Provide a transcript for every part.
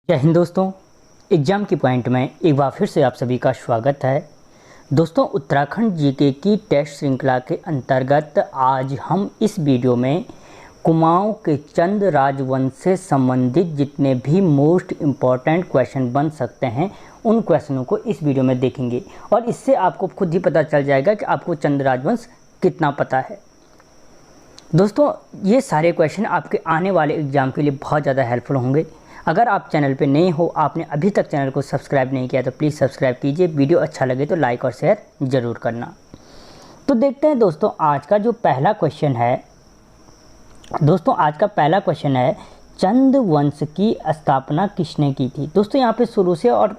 जय हिंद दोस्तों। एग्ज़ाम की पॉइंट में एक बार फिर से आप सभी का स्वागत है। दोस्तों, उत्तराखंड जीके की टेस्ट श्रृंखला के अंतर्गत आज हम इस वीडियो में कुमाऊं के चंद राजवंश से संबंधित जितने भी मोस्ट इम्पॉर्टेंट क्वेश्चन बन सकते हैं उन क्वेश्चनों को इस वीडियो में देखेंगे और इससे आपको खुद ही पता चल जाएगा कि आपको चंद राजवंश कितना पता है। दोस्तों, ये सारे क्वेश्चन आपके आने वाले एग्ज़ाम के लिए बहुत ज़्यादा हेल्पफुल होंगे। अगर आप चैनल पे नए हो, आपने अभी तक चैनल को सब्सक्राइब नहीं किया तो प्लीज़ सब्सक्राइब कीजिए। वीडियो अच्छा लगे तो लाइक और शेयर ज़रूर करना। तो देखते हैं दोस्तों, आज का जो पहला क्वेश्चन है। दोस्तों, आज का पहला क्वेश्चन है, चंद वंश की स्थापना किसने की थी। दोस्तों, यहाँ पे शुरू से और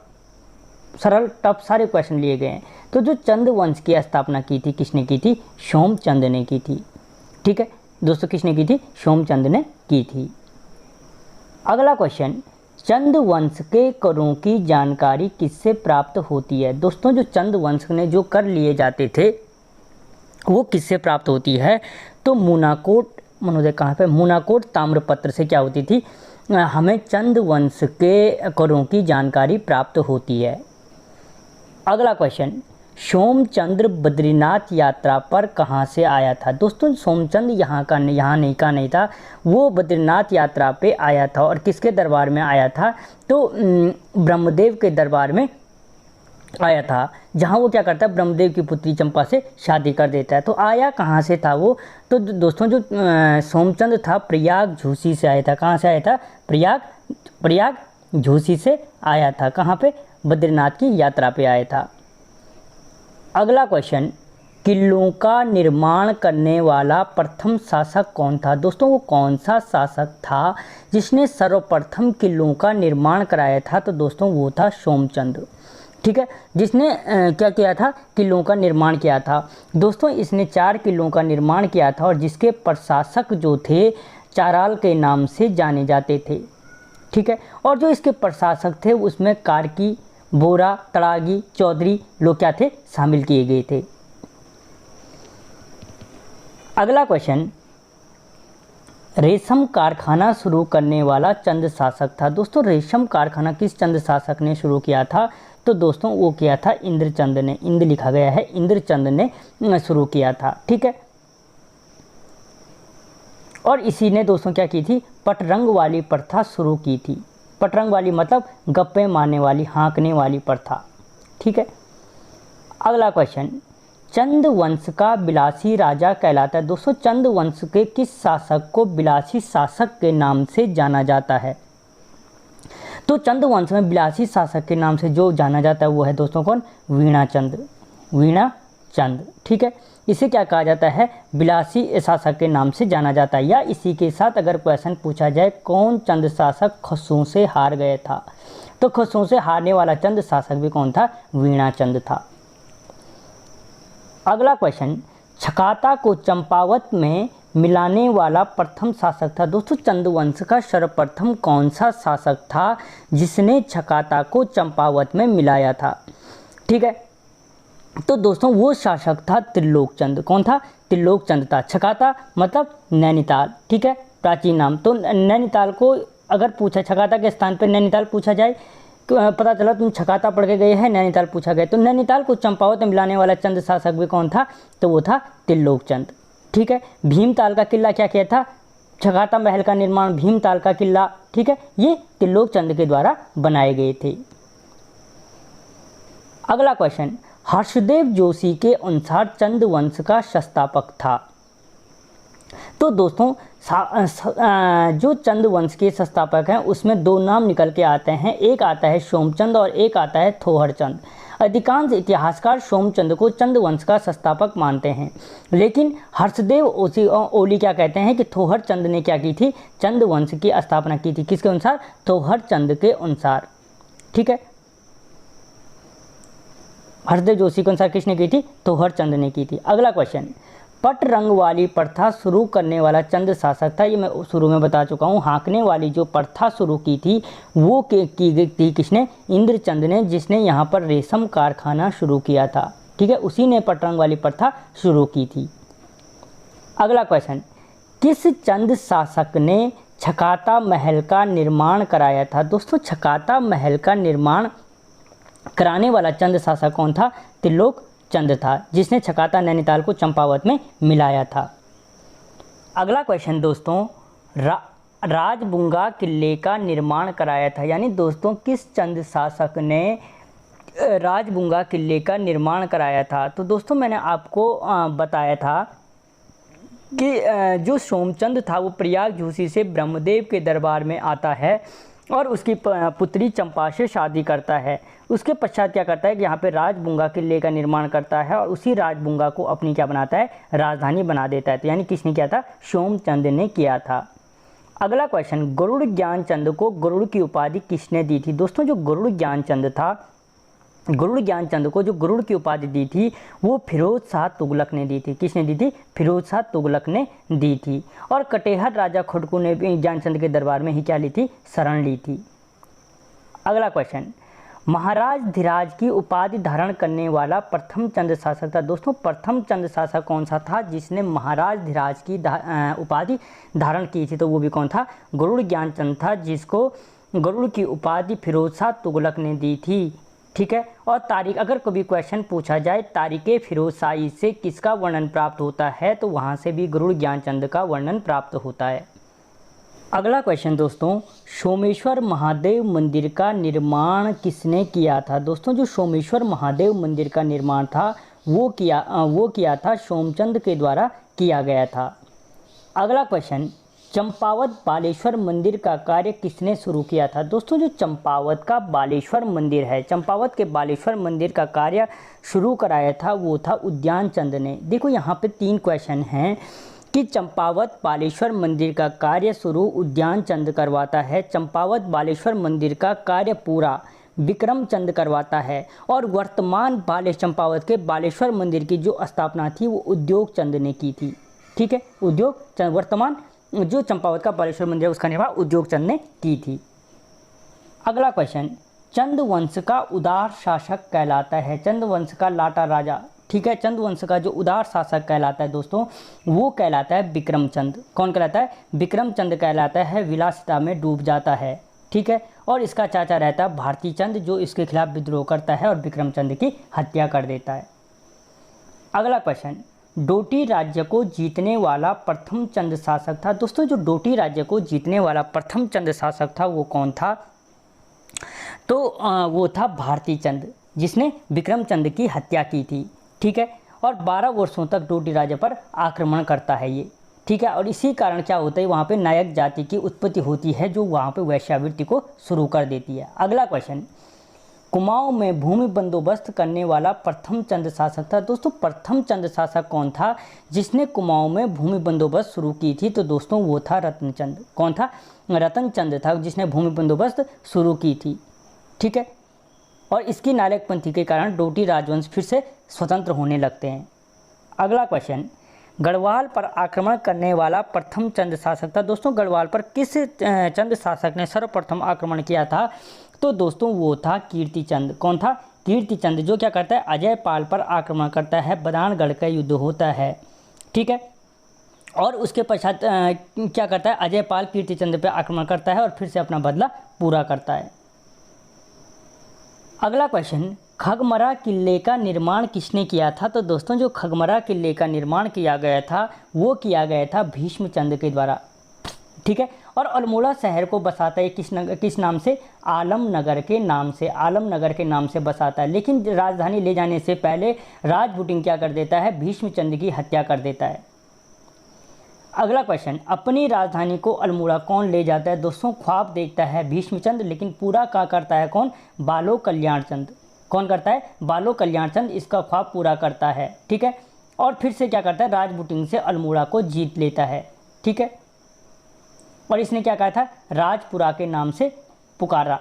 सरल टफ सारे क्वेश्चन लिए गए हैं। तो जो चंद वंश की स्थापना की थी किसने की थी? सोमचंद ने की थी। ठीक है दोस्तों, किसने की थी? सोमचंद ने की थी। अगला क्वेश्चन, चंद वंश के करों की जानकारी किससे प्राप्त होती है। दोस्तों, जो चंद वंश ने जो कर लिए जाते थे वो किससे प्राप्त होती है? तो मूनाकोट, मनोदय कहाँ पे? मूनाकोट ताम्रपत्र से क्या होती थी? हमें चंद वंश के करों की जानकारी प्राप्त होती है। अगला क्वेश्चन, सोमचंद्र बद्रीनाथ यात्रा पर कहाँ से आया था। दोस्तों, सोमचंद यहाँ नहीं था, वो बद्रीनाथ यात्रा पे आया था। और किसके दरबार में आया था? तो ब्रह्मदेव के दरबार में आया था, जहाँ वो क्या करता है, ब्रह्मदेव की पुत्री चंपा से शादी कर देता है। तो आया कहाँ से था वो? तो दोस्तों, जो सोमचंद था प्रयाग झूसी से आया था। कहाँ से आया था? प्रयाग झूसी से आया था। कहाँ पे? बद्रीनाथ की यात्रा पे आया था। अगला क्वेश्चन, किलों का निर्माण करने वाला प्रथम शासक कौन था। दोस्तों, वो कौन सा शासक था जिसने सर्वप्रथम किलों का निर्माण कराया था? तो दोस्तों, वो था सोमचंद। ठीक है, जिसने क्या किया था? किलों का निर्माण किया था। दोस्तों, इसने 4 किलों का निर्माण किया था और जिसके प्रशासक जो थे चाराल के नाम से जाने जाते थे। ठीक है, और जो इसके प्रशासक थे उसमें कार्की, बोरा, तड़ागी, चौधरी लोग क्या थे? शामिल किए गए थे। अगला क्वेश्चन, रेशम कारखाना शुरू करने वाला चंद शासक था। दोस्तों, रेशम कारखाना किस चंद शासक ने शुरू किया था? तो दोस्तों, वो किया था इंद्रचंद ने। इंद्र लिखा गया है, इंद्रचंद ने शुरू किया था। ठीक है, और इसी ने दोस्तों क्या की थी? पटरंग वाली प्रथा शुरू की थी। पटरंग वाली मतलब गप्पे मारने वाली, हाँकने वाली प्रथा। ठीक है, अगला क्वेश्चन, चंद वंश का बिलासी राजा कहलाता है। दोस्तों, चंद वंश के किस शासक को बिलासी शासक के नाम से जाना जाता है? तो चंद वंश में बिलासी शासक के नाम से जो जाना जाता है वो है दोस्तों कौन? वीणाचंद। वीणाचंद। ठीक है, इसे क्या कहा जाता है? बिलासी शासक के नाम से जाना जाता है। या इसी के साथ अगर क्वेश्चन पूछा जाए, कौन चंद शासक खस्सों से हार गए था? तो खस्सों से हारने वाला चंद शासक भी कौन था? वीणाचंद था। अगला क्वेश्चन, छकाता को चंपावत में मिलाने वाला प्रथम शासक था। दोस्तों, चंद वंश का सर्वप्रथम कौन सा शासक था जिसने छकाता को चंपावत में मिलाया था? ठीक है, तो दोस्तों वो शासक था त्रिलोकचंद। कौन था? त्रिलोकचंद था। छकाता मतलब नैनीताल। ठीक है, प्राचीन नाम। तो नैनीताल को अगर पूछा, छकाता के स्थान पर नैनीताल पूछा जाए, पता चला तुम छकाता पढ़ के गए हैं, नैनीताल पूछा गया, तो नैनीताल को चंपावत में मिलाने वाला चंद शासक भी कौन था? तो वो था त्रिलोकचंद। ठीक है, भीमताल का किला क्या किया था? छकाता महल का निर्माण भीमताल का किला, ठीक है, ये त्रिलोकचंद के द्वारा बनाए गए थे। अगला क्वेश्चन, हर्षदेव जोशी के अनुसार चंद वंश का संस्थापक था। तो दोस्तों, जो चंद वंश के संस्थापक हैं उसमें 2 नाम निकल के आते हैं। एक आता है सोमचंद और एक आता है थोहरचंद। अधिकांश इतिहासकार सोमचंद को चंद वंश का संस्थापक मानते हैं, लेकिन हर्षदेव ओली क्या कहते हैं कि थोहरचंद ने क्या की थी? चंद वंश की स्थापना की थी। किसके अनुसार? थोहरचंद के अनुसार। ठीक है, हर्षदेव जोशी के अनुसार किसने की थी? थोहरचंद ने की थी। अगला क्वेश्चन, पट रंग वाली प्रथा शुरू करने वाला चंद शासक था। ये मैं शुरू में बता चुका हूँ। हाँकने वाली जो प्रथा शुरू की थी वो की गई थी किसने? इंद्रचंद ने, जिसने यहाँ पर रेशम कारखाना शुरू किया था। ठीक है, उसी ने पट रंग वाली प्रथा शुरू की थी। अगला क्वेश्चन, किस चंद शासक ने छकाता महल का निर्माण कराया था? दोस्तों छकाता महल का निर्माण कराने वाला चंद शासक कौन था? त्रिलोक चंद था, जिसने छकाता नैनीताल को चंपावत में मिलाया था। अगला क्वेश्चन दोस्तों, राजबुंगा किले का निर्माण कराया था, यानी दोस्तों किस चंद शासक ने राजबुंगा किले का निर्माण कराया था? तो दोस्तों मैंने आपको बताया था कि जो सोमचंद था वो प्रयाग झूसी से ब्रह्मदेव के दरबार में आता है और उसकी पुत्री चंपा से शादी करता है। उसके पश्चात क्या करता है कि यहाँ पे राजबुंगा किले का निर्माण करता है और उसी राजबुंगा को अपनी क्या बनाता है? राजधानी बना देता है। तो यानी किसने किया था? सोमचंद ने किया था। अगला क्वेश्चन, गरुड़ ज्ञानचंद को गरुड़ की उपाधि किसने दी थी? दोस्तों जो गरुड़ ज्ञानचंद था, गरुड़ ज्ञानचंद को जो गरुड़ की उपाधि दी थी वो फिरोज शाह तुगलक ने दी थी। किसने दी थी? फिरोज शाह तुगलक ने दी थी। और कटेहर राजा खुड़कू ने भी ज्ञानचंद के दरबार में ही क्या ली थी? शरण ली थी। अगला क्वेश्चन, महाराज धीराज की उपाधि धारण करने वाला प्रथम चंद शासक था? दोस्तों प्रथम चंद शासक कौन सा था जिसने महाराज धीराज की उपाधि धारण की थी? तो वो भी कौन था? गरुड़ ज्ञानचंद था, जिसको गरुड़ की उपाधि फिरोज शाह तुगलक ने दी थी। ठीक है। और तारीख, अगर कभी क्वेश्चन पूछा जाए तारीख़ फिरोज शाही से किसका वर्णन प्राप्त होता है, तो वहाँ से भी गरुड़ ज्ञानचंद का वर्णन प्राप्त होता है। अगला क्वेश्चन दोस्तों, सोमेश्वर महादेव मंदिर का निर्माण किसने किया था? दोस्तों जो सोमेश्वर महादेव मंदिर का निर्माण था वो किया था सोमचंद के द्वारा किया गया था। अगला क्वेश्चन, चंपावत बालेश्वर मंदिर का कार्य किसने शुरू किया था? दोस्तों जो चंपावत का बालेश्वर मंदिर है, चंपावत के बालेश्वर मंदिर का कार्य शुरू कराया था वो था उद्यान चंद ने। देखो यहाँ पे 3 क्वेश्चन हैं कि चंपावत बालेश्वर मंदिर का कार्य शुरू उद्यान चंद करवाता है, चंपावत बालेश्वर मंदिर का कार्य पूरा विक्रम चंद करवाता है, और वर्तमान चंपावत के बालेश्वर मंदिर की जो स्थापना थी वो उद्योग चंद ने की थी। ठीक है, उद्योग चंद, वर्तमान जो चंपावत का बालेश्वर मंदिर है उसका निर्माण उद्योग चंद ने की थी। अगला क्वेश्चन, चंद वंश का उदार शासक कहलाता है? चंद वंश का लाटा राजा, ठीक है, चंद वंश का जो उदार शासक कहलाता है दोस्तों वो कहलाता है विक्रम चंद। कौन कहलाता है? विक्रम चंद कहलाता है, विलासिता में डूब जाता है। ठीक है, और इसका चाचा रहता है भारती चंद जो इसके खिलाफ विद्रोह करता है और विक्रम चंद की हत्या कर देता है। अगला क्वेश्चन, डोटी राज्य को जीतने वाला प्रथम चंद शासक था? दोस्तों जो डोटी राज्य को जीतने वाला प्रथम चंद शासक था वो कौन था? तो वो था भारती चंद, जिसने विक्रम चंद की हत्या की थी। ठीक है, और 12 वर्षों तक डोटी राज्य पर आक्रमण करता है ये। ठीक है, और इसी कारण क्या होता है, वहाँ पे नायक जाति की उत्पत्ति होती है जो वहाँ पे वैश्यावृत्ति को शुरू कर देती है। अगला क्वेश्चन, कुमाऊं में भूमि बंदोबस्त करने वाला प्रथम चंद शासक था? दोस्तों प्रथम चंद शासक कौन था जिसने कुमाऊं में भूमि बंदोबस्त शुरू की थी? तो दोस्तों वो था रतनचंद। कौन था? रतनचंद था जिसने भूमि बंदोबस्त शुरू की थी। ठीक है, और इसकी नायकपंथी के कारण डोटी राजवंश फिर से स्वतंत्र होने लगते हैं। अगला क्वेश्चन, गढ़वाल पर आक्रमण करने वाला प्रथम चंद शासक था? दोस्तों गढ़वाल पर किस चंद शासक ने सर्वप्रथम आक्रमण किया था? तो दोस्तों वो था कीर्तिचंद। कौन था? कीर्तिचंद, जो क्या करता है, अजयपाल पर आक्रमण करता है, बदानगढ़ का युद्ध होता है। ठीक है, और उसके पश्चात क्या करता है, अजयपाल कीर्तिचंद पर आक्रमण करता है और फिर से अपना बदला पूरा करता है। अगला क्वेश्चन, खगमरा किले का निर्माण किसने किया था? तो दोस्तों जो खगमरा किले का निर्माण किया गया था वो किया गया था भीष्मचंद के द्वारा। ठीक है, और अल्मोड़ा शहर को बसाता है किस नाम से? आलमनगर के नाम से, आलमनगर के नाम से बसाता है। लेकिन राजधानी ले जाने से पहले राजपुटिन क्या कर देता है, भीष्मचंद की हत्या कर देता है। अगला क्वेश्चन, अपनी राजधानी को अल्मोड़ा कौन ले जाता है? दोस्तों ख्वाब देखता है भीष्मचंद, लेकिन पूरा क्या करता है कौन? बालो कल्याणचंद। कौन करता है? बालो कल्याणचंद इसका ख्वाब पूरा करता है। ठीक है, और फिर से क्या करता है, राजपुटिन से अल्मोड़ा को जीत लेता है। ठीक है, और इसने क्या कहा था, राजपुरा के नाम से पुकारा,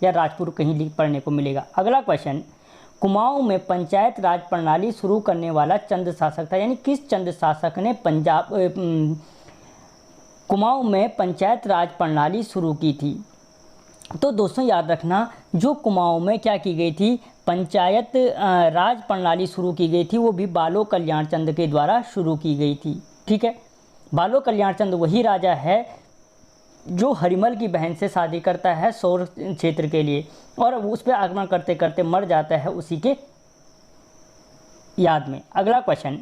या राजपुर कहीं पढ़ने को मिलेगा। अगला क्वेश्चन, कुमाऊं में पंचायत राज प्रणाली शुरू करने वाला चंद शासक था? यानी किस चंद शासक ने कुमाऊं में पंचायत राज प्रणाली शुरू की थी? तो दोस्तों याद रखना, जो कुमाऊं में क्या की गई थी, पंचायत राज प्रणाली शुरू की गई थी, वो भी बालो कल्याणचंद के द्वारा शुरू की गई थी। ठीक है, बालो कल्याणचंद वही राजा है जो हरिमल की बहन से शादी करता है सौर क्षेत्र के लिए और उस पर आक्रमण करते करते मर जाता है उसी के याद में। अगला क्वेश्चन,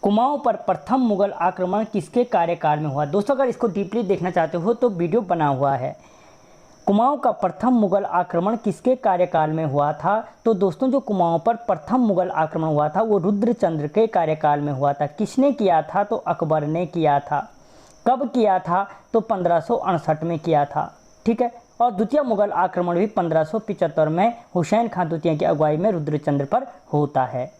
कुमाऊं पर प्रथम मुगल आक्रमण किसके कार्यकाल में हुआ? दोस्तों अगर इसको डीपली देखना चाहते हो तो वीडियो बना हुआ है। कुमाऊं का प्रथम मुगल आक्रमण किसके कार्यकाल में हुआ था? तो दोस्तों जो कुमाऊं पर प्रथम मुगल आक्रमण हुआ था वो रुद्रचंद्र के कार्यकाल में हुआ था। किसने किया था? तो अकबर ने किया था। कब किया था? तो 1568 में किया था। ठीक है, और द्वितीय मुगल आक्रमण भी 1575 में हुसैन खान द्वितीय की अगुवाई में रुद्रचंद्र पर होता है।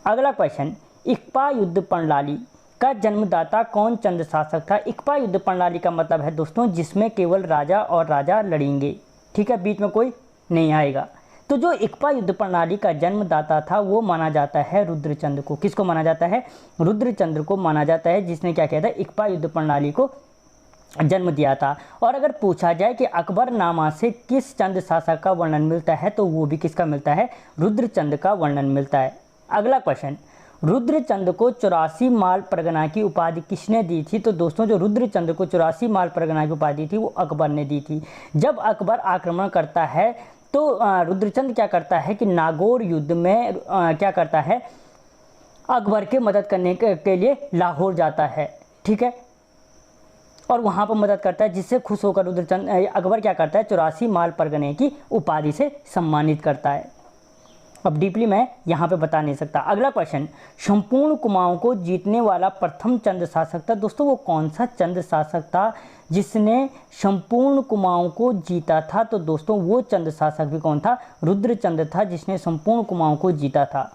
अगला क्वेश्चन, इक्पा युद्ध प्रणाली का जन्मदाता कौन चंद शासक था? इक्पा युद्ध प्रणाली का मतलब है दोस्तों जिसमें केवल राजा और राजा लड़ेंगे। ठीक है, बीच में कोई नहीं आएगा। तो जो इक्पा युद्ध प्रणाली का जन्मदाता था वो माना जाता है रुद्रचंद्र को। किसको माना जाता है? रुद्रचंद्र को माना जाता है, जिसने क्या किया था? इक्पा युद्ध प्रणाली को जन्म दिया था। और अगर पूछा जाए कि अकबरनामा से किस चंद शासक का वर्णन मिलता है तो वो भी किसका मिलता है? रुद्रचंद्र का वर्णन मिलता है। अगला क्वेश्चन, रुद्रचंद्र को 84 माल परगना की उपाधि किसने दी थी? तो दोस्तों जो रुद्रचंद्र को 84 माल परगना की उपाधि थी वो अकबर ने दी थी। जब अकबर आक्रमण करता है तो रुद्रचंद्र क्या करता है कि नागौर युद्ध में क्या करता है? अकबर की मदद करने के लिए लाहौर जाता है। ठीक है, और वहाँ पर मदद करता है, जिससे खुश होकर रुद्रचंद्र अकबर क्या करता है? 84 माल परगने की उपाधि से सम्मानित करता है। अब डीपली मैं यहाँ पे बता नहीं सकता। अगला क्वेश्चन, संपूर्ण कुमाऊं को जीतने वाला प्रथम चंद शासक था। दोस्तों वो कौन सा चंद शासक था जिसने संपूर्ण कुमाऊं को जीता था? तो दोस्तों वो चंद शासक भी कौन था? रुद्रचंद्र था, जिसने संपूर्ण कुमाऊं को जीता था।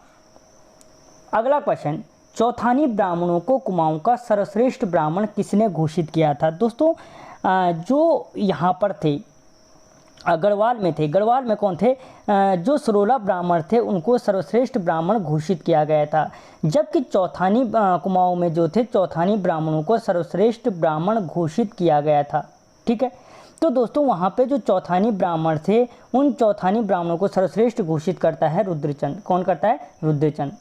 अगला क्वेश्चन, चौथानी ब्राह्मणों को कुमाऊं का सर्वश्रेष्ठ ब्राह्मण किसने घोषित किया था? दोस्तों जो यहाँ पर थे गढ़वाल में थे। गढ़वाल में कौन थे? जो 16 ब्राह्मण थे उनको सर्वश्रेष्ठ ब्राह्मण घोषित किया गया था। जबकि चौथानी कुमाऊं में जो थे चौथानी ब्राह्मणों को सर्वश्रेष्ठ ब्राह्मण घोषित किया गया था। ठीक है, तो दोस्तों वहाँ पे जो चौथानी ब्राह्मण थे उन चौथानी ब्राह्मणों को सर्वश्रेष्ठ घोषित करता है रुद्रचंद। कौन करता है? रुद्रचंद।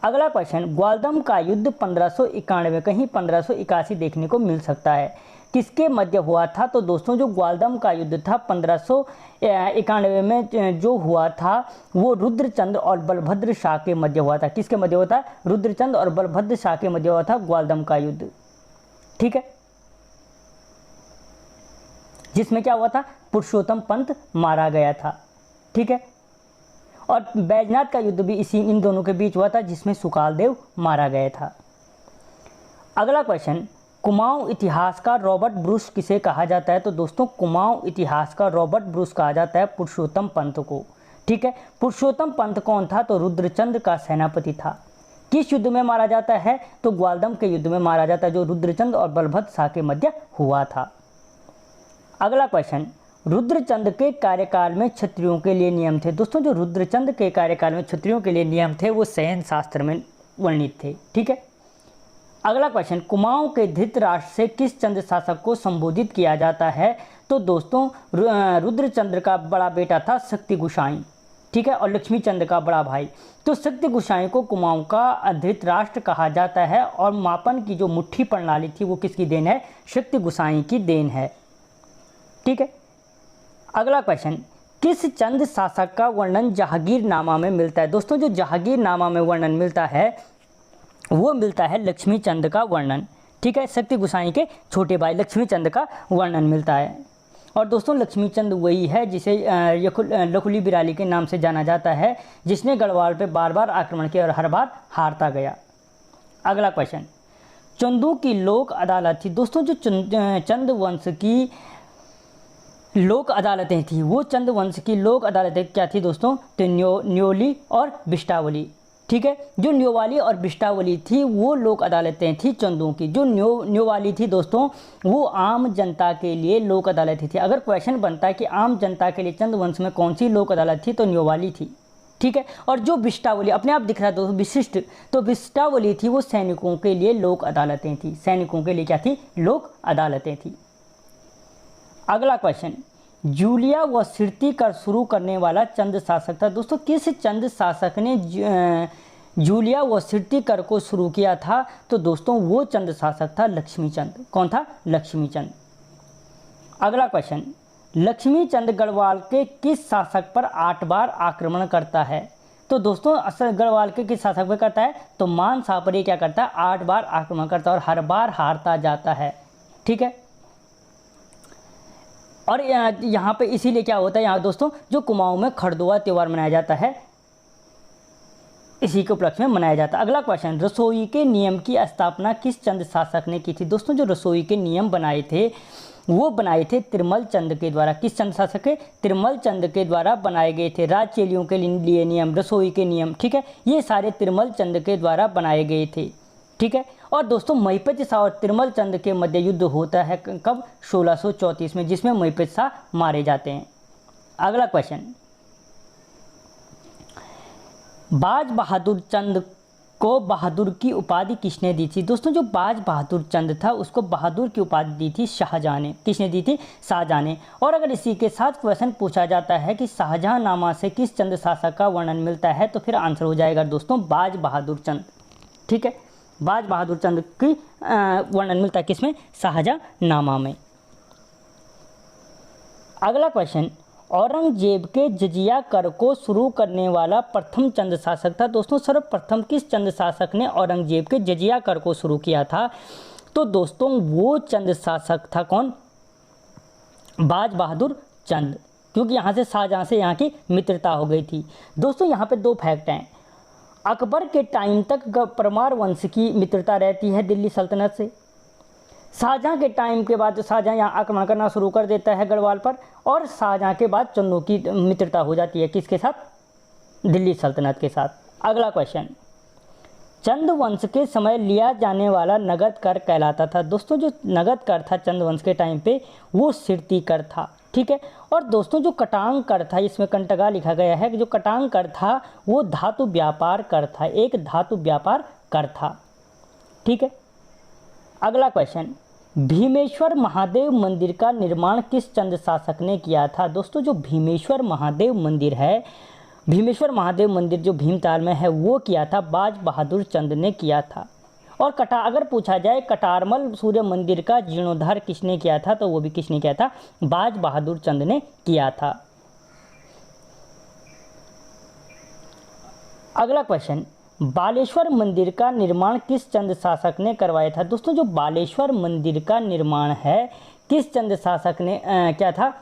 अगला क्वेश्चन, ग्वालदम का युद्ध 1591 कहीं 1581 देखने को मिल सकता है, किसके मध्य हुआ था? तो दोस्तों जो ग्वालदम का युद्ध था 1591 में जो हुआ था वो रुद्रचंद्र और बलभद्र शाह के मध्य हुआ था। किसके मध्य हुआ था? रुद्रचंद्र और बलभद्र शाह के मध्य हुआ था ग्वालदम का युद्ध। ठीक है, जिसमें क्या हुआ था? पुरुषोत्तम पंत मारा गया था। ठीक है, और बैजनाथ का युद्ध भी इन दोनों के बीच हुआ था, जिसमें सुकालदेव मारा गया था। अगला क्वेश्चन, कुमाऊं इतिहास का रॉबर्ट ब्रूस किसे कहा जाता है? तो दोस्तों कुमाऊं इतिहास का रॉबर्ट ब्रूस कहा जाता है पुरुषोत्तम पंत को। ठीक है, पुरुषोत्तम पंत कौन था? तो रुद्रचंद्र का सेनापति था। किस युद्ध में मारा जाता है? तो ग्वालदम के युद्ध में मारा जाता है, जो रुद्रचंद्र और बलभद्र शाह के मध्य हुआ था। अगला क्वेश्चन, रुद्रचंद्र के कार्यकाल में क्षत्रियों के लिए नियम थे। दोस्तों जो रुद्रचंद्र के कार्यकाल में क्षत्रियों के लिए नियम थे वो शयन शास्त्र में वर्णित थे। ठीक है, अगला क्वेश्चन, कुमाऊं के धृतराष्ट्र से किस चंद शासक को संबोधित किया जाता है? तो दोस्तों रुद्रचंद्र का बड़ा बेटा था शक्ति गोसाई। ठीक है, और लक्ष्मी चंद्र का बड़ा भाई। तो शक्ति गोसाई को कुमाऊं का धृतराष्ट्र कहा जाता है, और मापन की जो मुट्ठी प्रणाली थी वो किसकी देन है? शक्ति गोसाई की देन है। ठीक है, अगला क्वेश्चन, किस चंद शासक का वर्णन जहांगीरनामा में मिलता है? दोस्तों जो जहांगीरनामा में वर्णन मिलता है वो मिलता है लक्ष्मी चंद का वर्णन। ठीक है, शक्ति गोसाई के छोटे भाई लक्ष्मी चंद का वर्णन मिलता है। और दोस्तों लक्ष्मी चंद वही है जिसे लखुली बिराली के नाम से जाना जाता है, जिसने गढ़वाल पे बार बार आक्रमण किया और हर बार हारता गया। अगला क्वेश्चन, चंदों की लोक अदालत थी। दोस्तों जो चंद वंश की लोक अदालतें थी वो चंद वंश की लोक अदालतें क्या थी दोस्तों? तो न्योली और बिष्टावली। ठीक है, जो न्योवाली और बिष्टावली थी वो लोक अदालतें थी चंदों की। जो न्योवाली थी दोस्तों वो आम जनता के लिए लोक अदालतें थी। अगर क्वेश्चन बनता है कि आम जनता के लिए चंद वंश में कौन सी लोक अदालत थी तो न्योवाली थी। ठीक है, और जो बिष्टावली अपने आप दिख रहा है दोस्तों विशिष्ट, तो बिष्टावली थी वो सैनिकों के लिए लोक अदालतें थी। सैनिकों के लिए क्या थी? लोक अदालतें थी। अगला क्वेश्चन, जूलिया व सिरती कर शुरू करने वाला चंद शासक था। दोस्तों किस चंद शासक ने जूलिया व सिरती कर को शुरू किया था? तो दोस्तों वो चंद शासक था लक्ष्मीचंद। कौन था? लक्ष्मीचंद। अगला क्वेश्चन, लक्ष्मीचंद गढ़वाल के किस शासक पर 8 बार आक्रमण करता है? तो दोस्तों गढ़वाल के किस शासक पर करता है? तो मान शाह पर ये क्या करता है? 8 बार आक्रमण करता है और हर बार हारता जाता है। ठीक है, और यहाँ पे इसीलिए क्या होता है, यहाँ दोस्तों जो कुमाऊं में खरदुआ त्यौहार मनाया जाता है, इसी के उपलक्ष्य में मनाया जाता है। अगला क्वेश्चन, रसोई के नियम की स्थापना किस चंद शासक ने की थी? दोस्तों जो रसोई के नियम बनाए थे वो बनाए थे तिरमल चंद के द्वारा। किस चंद शासक के? तिरमल चंद के द्वारा बनाए गए थे। राजचेलियों के लिए नियम, रसोई के नियम, ठीक है, ये सारे तिरमल चंद के द्वारा बनाए गए थे। ठीक है, और दोस्तों महिपत शाह और तिरमल चंद के मध्य युद्ध होता है कब? 1634 में, जिसमें महिपत शाह मारे जाते हैं। अगला क्वेश्चन, बाज बहादुर चंद को बहादुर की उपाधि किसने दी थी? दोस्तों जो बाज बहादुर चंद था उसको बहादुर की उपाधि दी थी शाहजहां ने। किसने दी थी? शाहजहां ने। और अगर इसी के साथ क्वेश्चन पूछा जाता है कि शाहजहां नामा से किस चंद शासक का वर्णन मिलता है, तो फिर आंसर हो जाएगा दोस्तों बाज बहादुर चंद। ठीक है, बाज बहादुर चंद की वर्णन मिलता है किसमें? शाहजहां नामा में। अगला क्वेश्चन, औरंगजेब के जजिया कर को शुरू करने वाला प्रथम चंद शासक था? दोस्तों सर्वप्रथम किस चंद शासक ने औरंगजेब के जजिया कर को शुरू किया था? तो दोस्तों वो चंद शासक था कौन? बाज बहादुर चंद, क्योंकि यहाँ से शाहजहां से यहाँ की मित्रता हो गई थी। दोस्तों यहाँ पे 2 फैक्ट हैं। अकबर के टाइम तक परमार वंश की मित्रता रहती है दिल्ली सल्तनत से। शाहजहां के टाइम के बाद शाहजहां यहाँ आक्रमण करना शुरू कर देता है गढ़वाल पर, और शाहजहां के बाद चन्नों की मित्रता हो जाती है किसके साथ? दिल्ली सल्तनत के साथ। अगला क्वेश्चन, चंद वंश के समय लिया जाने वाला नगद कर कहलाता था? दोस्तों जो नगद कर था चंद वंश के टाइम पे वो सिरती कर था। ठीक है, और दोस्तों जो कटांग कर था, इसमें कंटगा लिखा गया है कि जो कटांग कर था वो धातु व्यापार कर था, एक धातु व्यापार कर था। ठीक है, अगला क्वेश्चन, भीमेश्वर महादेव मंदिर का निर्माण किस चंद शासक ने किया था? दोस्तों जो भीमेश्वर महादेव मंदिर है, भीमेश्वर महादेव मंदिर जो भीमताल में है वो किया था बाज बहादुर चंद ने किया था। और अगर पूछा जाए कटारमल सूर्य मंदिर का जीर्णोद्धार किसने किया था? तो वो भी किसने किया था? बाज बहादुर चंद ने किया था। अगला क्वेश्चन, बालेश्वर मंदिर का निर्माण किस चंद शासक ने करवाया था? दोस्तों जो बालेश्वर मंदिर का निर्माण है किस चंद शासक ने क्या था?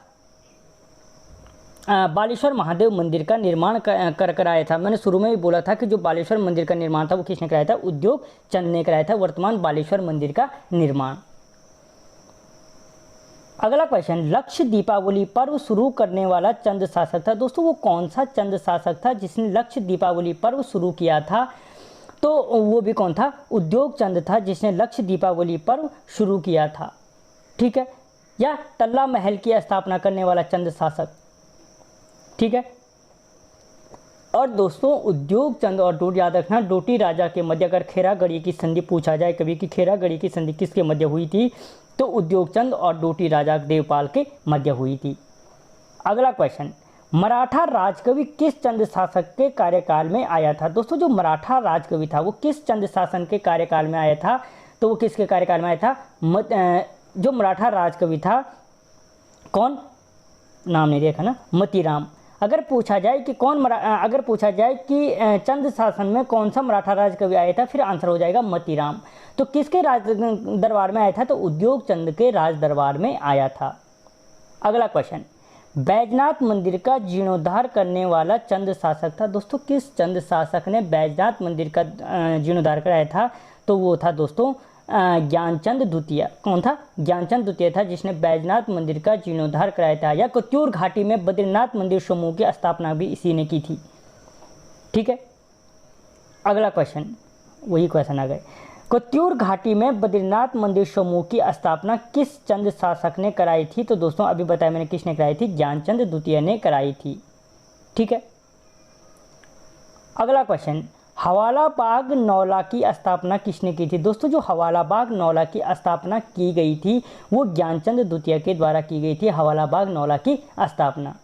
बालेश्वर महादेव मंदिर का निर्माण कराया था। मैंने शुरू में भी बोला था कि जो बालेश्वर मंदिर का निर्माण था वो किसने कराया था? उद्योग चंद ने कराया था वर्तमान बालेश्वर मंदिर का निर्माण। अगला क्वेश्चन, लक्ष्य दीपावली पर्व शुरू करने वाला चंद शासक था? दोस्तों वो कौन सा चंद शासक था जिसने लक्ष्य दीपावली पर्व शुरू किया था? तो वो भी कौन था? उद्योग चंद था जिसने लक्ष्य दीपावली पर्व शुरू किया था। ठीक है, या तल्ला महल की स्थापना करने वाला चंद शासक। ठीक है, और दोस्तों उद्योग चंद और डोटी, याद रखना, डोटी राजा के मध्य अगर खेरागढ़ी की संधि पूछा जाए कभी कि खेरागढ़ी की संधि किसके मध्य हुई थी, तो उद्योग चंद और डोटी राजा देवपाल के मध्य हुई थी। अगला क्वेश्चन, मराठा राजकवि किस चंद शासक के कार्यकाल में आया था? दोस्तों जो मराठा राजकवि था वो किस चंद शासन के कार्यकाल में आया था? तो वो किसके कार्यकाल में आया था? जो मराठा राजकवि था, कौन, नाम नहीं देखा ना, मतीराम। अगर पूछा जाए कि अगर पूछा जाए कि चंद शासन में कौन सा मराठा राजकवि आया था, फिर आंसर हो जाएगा मतीराम। तो किसके राज दरबार में आया था? तो उद्योग चंद के राज दरबार में आया था। अगला क्वेश्चन, बैजनाथ मंदिर का जीर्णोद्धार करने वाला चंद शासक था? दोस्तों किस चंद शासक ने बैजनाथ मंदिर का जीर्णोद्धार कराया था? तो वो था दोस्तों ज्ञानचंद द्वितीय। कौन था? ज्ञानचंद द्वितीय था जिसने बैजनाथ मंदिर का जीर्णोद्धार कराया था। या कत्यूर घाटी में बद्रीनाथ मंदिर समूह की स्थापना भी इसी ने की थी। ठीक है, अगला क्वेश्चन, वही क्वेश्चन आ गए, कत्यूर घाटी में बद्रीनाथ मंदिर समूह की स्थापना किस चंद शासक ने कराई थी? तो दोस्तों अभी बताया मैंने किसने कराई थी? ज्ञानचंद द्वितीय ने कराई थी। ठीक है, अगला क्वेश्चन, हवाला बाग नौला की स्थापना किसने की थी? दोस्तों जो हवाला बाग नौला की स्थापना की गई थी वो ज्ञानचंद द्वितीय के द्वारा की गई थी, हवाला बाग नौला की स्थापना।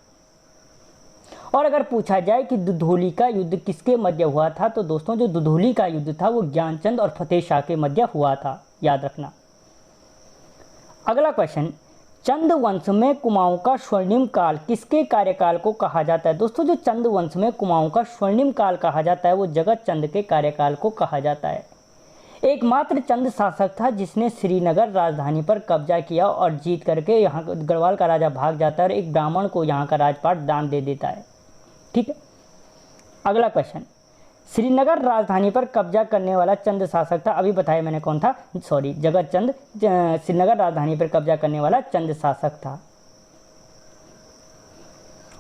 और अगर पूछा जाए कि दुधौली का युद्ध किसके मध्य हुआ था, तो दोस्तों जो दुधौली का युद्ध था वो ज्ञानचंद और फतेह शाह के मध्य हुआ था, याद रखना। अगला क्वेश्चन, चंद वंश में कुमाऊं का स्वर्णिम काल किसके कार्यकाल को कहा जाता है? दोस्तों जो चंद वंश में कुमाऊं का स्वर्णिम काल कहा जाता है वो जगत चंद के कार्यकाल को कहा जाता है। एकमात्र चंद शासक था जिसने श्रीनगर राजधानी पर कब्जा किया और जीत करके यहाँ गढ़वाल का राजा भाग जाता है और एक ब्राह्मण को यहाँ का राजपाट दान दे देता है। ठीक है। अगला क्वेश्चन, श्रीनगर राजधानी पर कब्जा करने वाला चंद शासक था, अभी बताया मैंने कौन था, सॉरी जगत चंद श्रीनगर राजधानी पर कब्जा करने वाला चंद शासक था।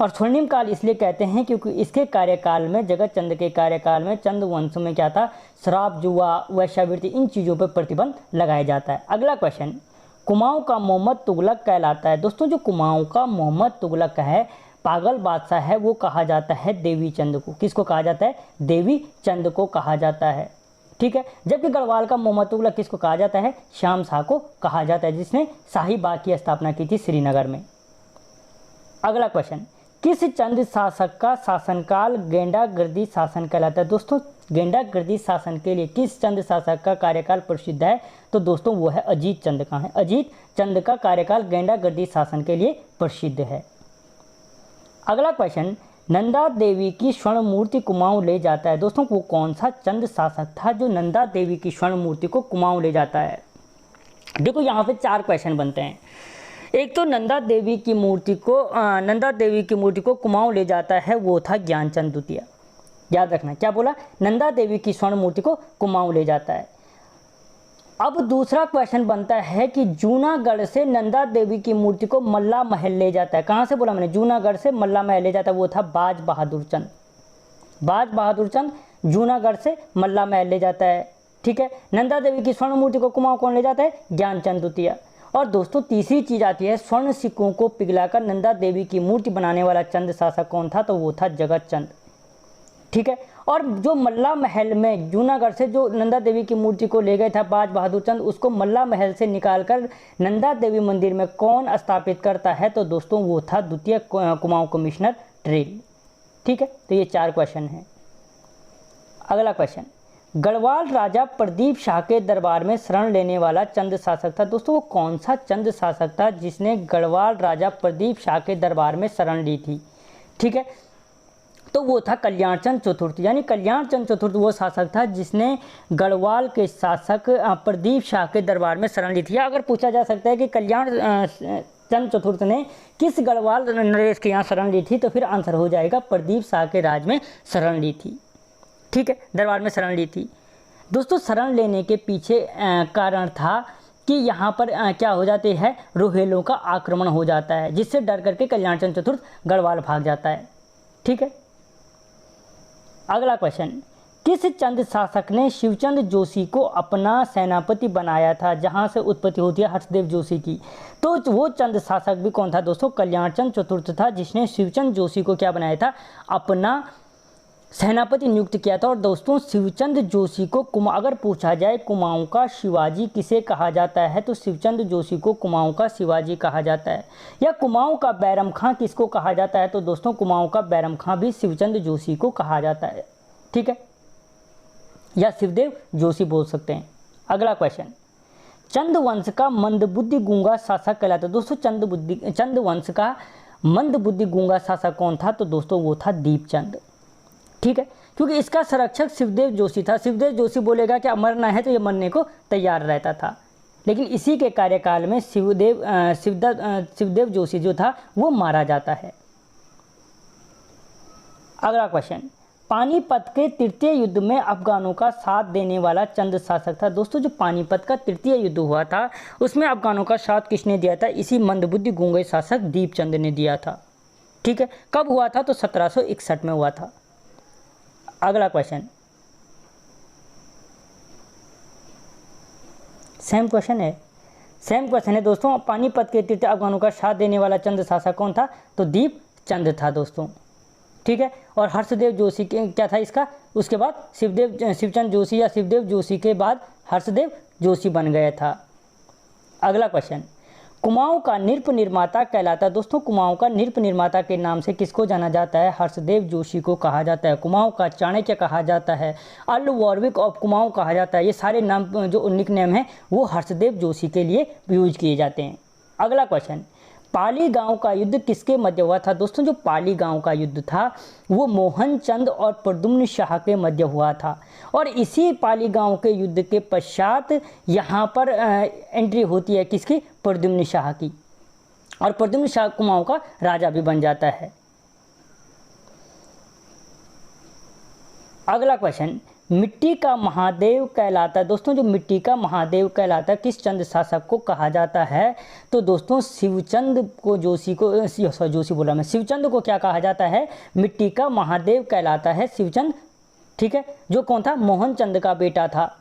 और स्वर्णिम काल इसलिए कहते हैं क्योंकि इसके कार्यकाल में, जगत चंद के कार्यकाल में चंद वंश में क्या था, शराब, जुआ, वेश्यावृत्ति, इन चीज़ों पर प्रतिबंध लगाया जाता है। अगला क्वेश्चन, कुमाऊं का मोहम्मद तुगलक कहलाता है। दोस्तों जो कुमाऊं का मोहम्मद तुगलक है, पागल बादशाह है, वो कहा जाता है देवी चंद को। किसको कहा जाता है? देवी चंद को कहा जाता है। ठीक है। जबकि गढ़वाल का मोहम्मद तुगलक किसको कहा जाता है? श्याम शाह को कहा जाता है, जिसने शाही बाग की स्थापना की थी श्रीनगर में। अगला क्वेश्चन, किस चंद शासक का शासनकाल गेंडागर्दी शासन कहलाता है? दोस्तों गेंडागर्दी शासन के लिए किस चंद शासक का कार्यकाल प्रसिद्ध है? तो दोस्तों वो है अजीत चंद का है। अजीत चंद का कार्यकाल गेंडागर्दी शासन के लिए प्रसिद्ध है। अगला क्वेश्चन, नंदा देवी की स्वर्ण मूर्ति कुमाऊं ले जाता है। दोस्तों वो कौन सा चंद शासक था जो नंदा देवी की स्वर्ण मूर्ति को कुमाऊं ले जाता है? देखो यहाँ पे 4 क्वेश्चन बनते हैं। एक तो नंदा देवी की मूर्ति को कुमाऊं ले जाता है, वो था ज्ञानचंद द्वितीय। याद रखना, क्या बोला? नंदा देवी की स्वर्ण मूर्ति को कुमाऊं ले जाता है। अब दूसरा क्वेश्चन बनता है कि जूनागढ़ से नंदा देवी की मूर्ति को मल्ला महल ले जाता है। कहाँ से बोला मैंने? जूनागढ़ से मल्ला महल ले जाता है, वो था बाज बहादुर चंद। बाज बहादुर चंद जूनागढ़ से मल्ला महल ले जाता है। ठीक है। नंदा देवी की स्वर्ण मूर्ति को कुमाऊं कौन ले जाता है? ज्ञानचंद द्वितीय। और दोस्तों तीसरी चीज आती है, स्वर्ण सिक्कों को पिघलाकर नंदा देवी की मूर्ति बनाने वाला चंद शासक कौन था? तो वो था जगत चंद। ठीक है। और जो मल्ला महल में जूनागढ़ से जो नंदा देवी की मूर्ति को ले गए था बाज बहादुर चंद, उसको मल्ला महल से निकालकर नंदा देवी मंदिर में कौन स्थापित करता है? तो दोस्तों वो था द्वितीय कुमाऊं कमिश्नर ट्रेल। ठीक है। तो ये 4 क्वेश्चन हैं। अगला क्वेश्चन, गढ़वाल राजा प्रदीप शाह के दरबार में शरण लेने वाला चंद शासक था। दोस्तों वो कौन सा चंद शासक था जिसने गढ़वाल राजा प्रदीप शाह के दरबार में शरण ली थी? ठीक है। तो वो था कल्याण चंद चतुर्थ। यानी कल्याण चंद चतुर्थ वो शासक था जिसने गढ़वाल के शासक प्रदीप शाह के दरबार में शरण ली थी। अगर पूछा जा सकता है कि कल्याण चंद चतुर्थ ने किस गढ़वाल नरेश के यहाँ शरण ली थी, तो फिर आंसर हो जाएगा प्रदीप शाह के राज में शरण ली थी। ठीक है। दरबार में शरण ली थी। दोस्तों शरण लेने के पीछे कारण था कि यहाँ पर क्या हो जाते हैं, रोहेलों का आक्रमण हो जाता है, जिससे डर करके कल्याण चंद चतुर्थ गढ़वाल भाग जाता है। ठीक है। अगला क्वेश्चन, किस चंद शासक ने शिवचंद जोशी को अपना सेनापति बनाया था? जहाँ से उत्पत्ति होती है हर्षदेव जोशी की, तो वो चंद शासक भी कौन था? दोस्तों कल्याण चंद चतुर्थ था, जिसने शिवचंद जोशी को क्या बनाया था? अपना सेनापति नियुक्त किया था। और दोस्तों शिवचंद जोशी को अगर पूछा जाए कुमाऊं का शिवाजी किसे कहा जाता है, तो शिवचंद जोशी को कुमाऊं का शिवाजी कहा जाता है। या कुमाऊं का बैरम खां किसको कहा जाता है? तो दोस्तों कुमाऊं का बैरम खां भी शिवचंद जोशी को कहा जाता है। ठीक है। या शिवदेव जोशी बोल सकते हैं। अगला क्वेश्चन, चंद वंश का मंदबुद्धि गूंगा शासक कहलाता है। दोस्तों चंद वंश का मंदबुद्धि गूंगा शासक कौन था? तो दोस्तों वो था दीपचंद। ठीक है। क्योंकि इसका संरक्षक शिवदेव जोशी था। शिवदेव जोशी बोलेगा कि मरना है तो ये मरने को तैयार रहता था, लेकिन इसी के कार्यकाल में शिवदेव जोशी जो था वो मारा जाता है। अगला क्वेश्चन, पानीपत के तृतीय युद्ध में अफगानों का साथ देने वाला चंद शासक था। दोस्तों जो पानीपत का तृतीय युद्ध हुआ था उसमें अफगानों का साथ किसने दिया था? इसी मंदबुद्धि गूंगे शासक दीपचंद ने दिया था। ठीक है। कब हुआ था? तो 1761 में हुआ था। अगला क्वेश्चन, सेम क्वेश्चन है दोस्तों। पानीपत के तृतीय अफगानों का साथ देने वाला चंद शासक कौन था? तो दीपचंद था दोस्तों। ठीक है। और हर्षदेव जोशी के क्या था इसका? उसके बाद शिवचंद जोशी या शिवदेव जोशी के बाद हर्षदेव जोशी बन गया था। अगला क्वेश्चन, कुमाऊं का नृप निर्माता कहलाता है। दोस्तों कुमाऊं का नृप निर्माता के नाम से किसको जाना जाता है? हर्षदेव जोशी को कहा जाता है। कुमाऊं का चाणक्य कहा जाता है, अर्ल वॉरविक ऑफ कुमाऊं कहा जाता है। ये सारे नाम जो निक नेम हैं वो हर्षदेव जोशी के लिए यूज किए जाते हैं। अगला क्वेश्चन, पाली गांव का युद्ध किसके मध्य हुआ था? दोस्तों जो पाली गांव का युद्ध था वो मोहन चंद और प्रद्युम्न शाह के मध्य हुआ था। और इसी पाली गांव के युद्ध के पश्चात यहाँ पर एंट्री होती है किसकी? प्रद्युम्न शाह की। और प्रद्युम्न शाह कुमाऊं का राजा भी बन जाता है। अगला क्वेश्चन, मिट्टी का महादेव कहलाता है। दोस्तों जो मिट्टी का महादेव कहलाता है किस चंद शासक को कहा जाता है? तो दोस्तों शिवचंद को शिवचंद को क्या कहा जाता है? मिट्टी का महादेव कहलाता है शिवचंद। ठीक है, जो कौन था? मोहन चंद का बेटा था,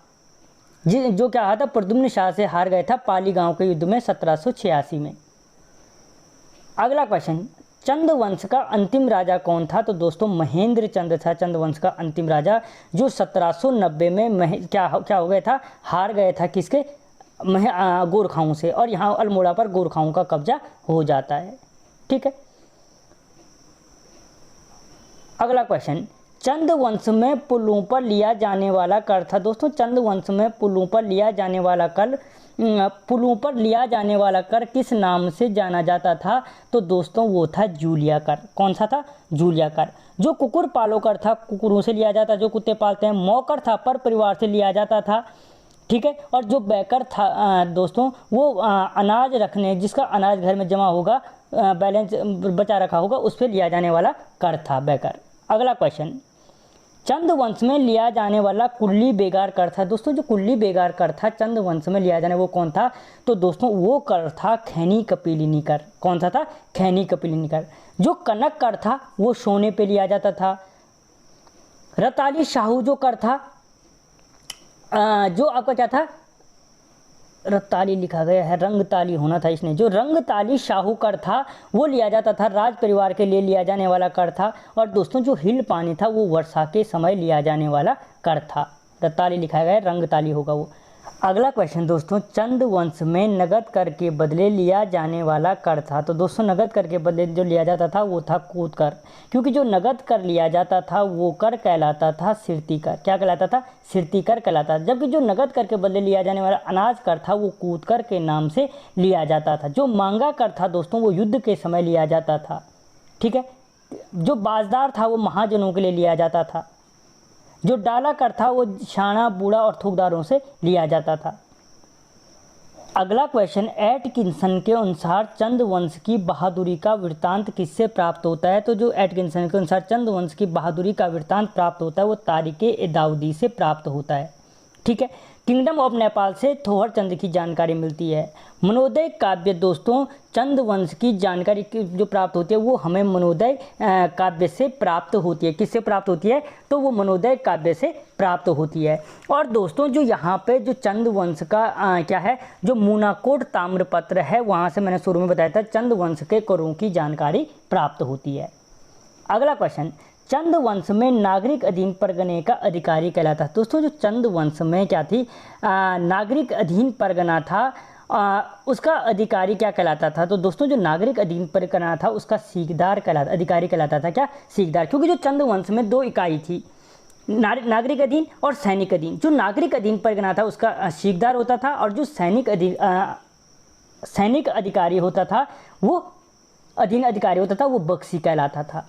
जो क्या था? प्रद्युम्न शाह से हार गया था पाली गांव के युद्ध में 1786 में। अगला क्वेश्चन, चंद वंश का अंतिम राजा कौन था? तो दोस्तों महेंद्र चंद था चंद वंश का अंतिम राजा, जो 1790 में क्या हो गया था? हार गया था किसके? गोरखाओं से। और यहाँ अल्मोड़ा पर गोरखाओं का कब्जा हो जाता है। ठीक है, अगला क्वेश्चन, चंद वंश में पुलों पर लिया जाने वाला कर था। दोस्तों चंद वंश में पुलों पर लिया जाने वाला कर किस नाम से जाना जाता था? तो दोस्तों वो था जूलिया कर। कौन सा था? जूलिया कर। जो कुकुर पालो कर था, कुकुरों से लिया जाता, जो कुत्ते पालते हैं। मौकर था, पर परिवार से लिया जाता था। ठीक है, और जो बैकर था दोस्तों वो अनाज रखने, जिसका अनाज घर में जमा होगा, बैलेंस बचा रखा होगा, उस पर लिया जाने वाला कर था बैकर। अगला क्वेश्चन, चंद वंश में लिया जाने वाला कुल्ली बेगार कर था। दोस्तों जो कुल्ली बेगार कर था चंद वंश में लिया जाने, वो कौन था? तो दोस्तों वो कर था खैनी कपिलिनी कर। कौन सा था? खैनी कपिलिनी कर। जो कनक कर था वो सोने पे लिया जाता था। रताली शाहू जो कर था, जो आपका क्या था? रत्ताली लिखा गया है, रंगताली होना था इसने। जो रंगताली शाहू कर था वो लिया जाता था, राज परिवार के लिए लिया जाने वाला कर था। और दोस्तों जो हिल पानी था वो वर्षा के समय लिया जाने वाला कर था। रत्ताली लिखा गया है, रंगताली होगा वो। अगला क्वेश्चन दोस्तों, चंद वंश में नगद कर के बदले लिया जाने वाला कर था। तो दोस्तों नगद कर के बदले जो लिया जाता था वो था कूद कर, क्योंकि जो नगद कर लिया जाता था वो कर कहलाता था सिरती कर। क्या कहलाता था? सिरती कर कहलाता था। जबकि जो नगद कर के बदले लिया जाने वाला अनाज कर था वो कूद कर के नाम से लिया जाता था। जो मांगा कर था दोस्तों वो युद्ध के समय लिया जाता था। ठीक है, जो बाजदार था वो महाजनों के लिए लिया जाता था। जो डाला कर था वो शाना, बूढ़ा और थूकदारों से लिया जाता था। अगला क्वेश्चन, एटकिंसन के अनुसार चंद वंश की बहादुरी का वृत्तांत किससे प्राप्त होता है? तो जो एटकिंसन के अनुसार चंद वंश की बहादुरी का वृत्तांत प्राप्त होता है वो तारिक-ए-दाऊदी से प्राप्त होता है। ठीक है, किंगडम ऑफ नेपाल से थोहर चंद की जानकारी मिलती है। मनोदय काव्य दोस्तों चंद वंश की जानकारी जो प्राप्त होती है वो हमें मनोदय काव्य से प्राप्त होती है। किससे प्राप्त होती है? तो वो मनोदय काव्य से प्राप्त होती है। और दोस्तों जो यहाँ पे जो चंद वंश का क्या है, जो मूनाकोट ताम्रपत्र है, वहाँ से मैंने शुरू में बताया था चंद वंश के करों की जानकारी प्राप्त होती है। अगला क्वेश्चन, चंद वंश में नागरिक अधीन परगने का अधिकारी कहलाता है। दोस्तों जो चंद वंश में क्या थी, नागरिक अधीन परगना था, उसका अधिकारी क्या कहलाता था? तो दोस्तों जो नागरिक अधीन परगना था उसका सीकदार कहलाता, अधिकारी कहलाता था। क्या? सीकदार। क्योंकि जो चंद वंश में दो इकाई थी, नागरिक अधीन और सैनिक अधीन। जो नागरिक अधीन परगना था उसका सीकदार होता था, और जो सैनिक अधिकारी होता था वो अधीन अधिकारी होता था वो बख्शी कहलाता था।